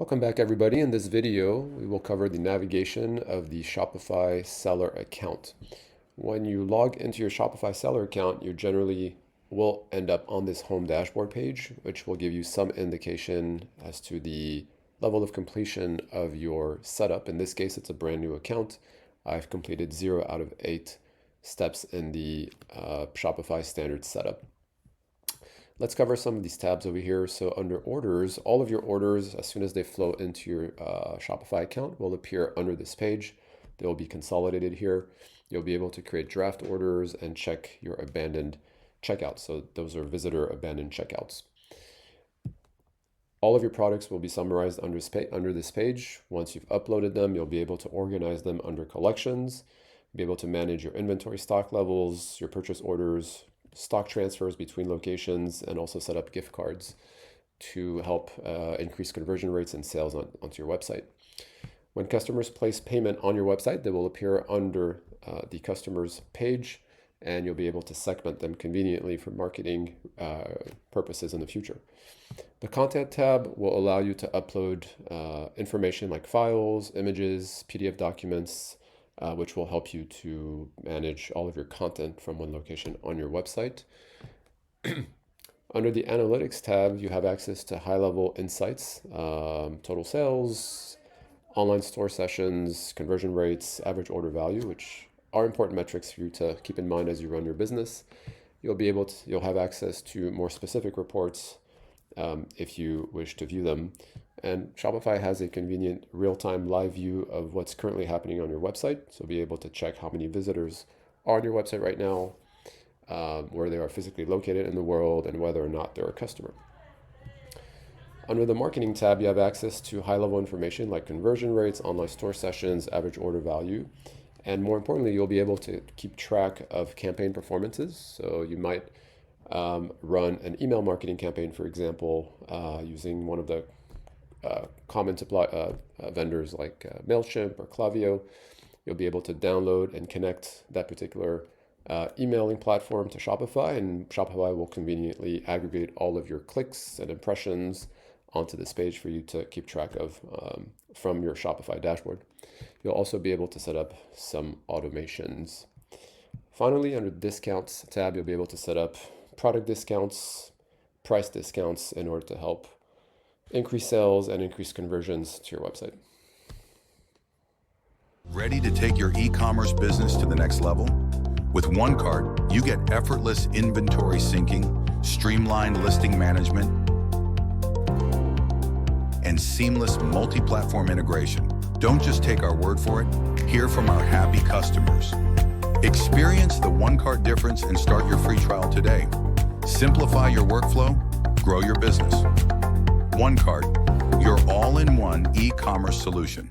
Welcome back, everybody. In this video, we will cover the navigation of the Shopify seller account. When you log into your Shopify seller account, you generally will end up on this home dashboard page, which will give you some indication as to the level of completion of your setup. In this case, it's a brand new account. I've completed 0 out of 8 steps in the Shopify standard setup. Let's cover some of these tabs over here. So under orders, all of your orders, as soon as they flow into your Shopify account, will appear under this page. They will be consolidated here. You'll be able to create draft orders and check your abandoned checkouts. So those are visitor abandoned checkouts. All of your products will be summarized under this page. Once you've uploaded them, you'll be able to organize them under collections, be able to manage your inventory stock levels, your purchase orders, stock transfers between locations, and also set up gift cards to help increase conversion rates and sales onto your website. When customers place payment on your website, they will appear under the customer's page, and you'll be able to segment them conveniently for marketing purposes in the future. The content tab will allow you to upload information like files, images, PDF documents, which will help you to manage all of your content from one location on your website. Under the Analytics tab, you have access to high-level insights, total sales, online store sessions, conversion rates, average order value, which are important metrics for you to keep in mind as you run your business. You'll have access to more specific reports if you wish to view them. And Shopify has a convenient real-time live view of what's currently happening on your website. So be able to check how many visitors are on your website right now, where they are physically located in the world, and whether or not they're a customer. Under the Marketing tab, you have access to high-level information like conversion rates, online store sessions, average order value. And more importantly, you'll be able to keep track of campaign performances. So you might run an email marketing campaign, for example, using one of the common vendors like MailChimp or Klaviyo. You'll be able to download and connect that particular emailing platform to Shopify, and Shopify will conveniently aggregate all of your clicks and impressions onto this page for you to keep track of from your Shopify dashboard. You'll also be able to set up some automations. Finally, under Discounts tab, you'll be able to set up product discounts, price discounts in order to help increase sales and increase conversions to your website. Ready to take your e-commerce business to the next level? With OneCart, you get effortless inventory syncing, streamlined listing management, and seamless multi-platform integration. Don't just take our word for it. Hear from our happy customers. Experience the OneCart difference and start your free trial today. Simplify your workflow, grow your business. OneCart, your all-in-one e-commerce solution.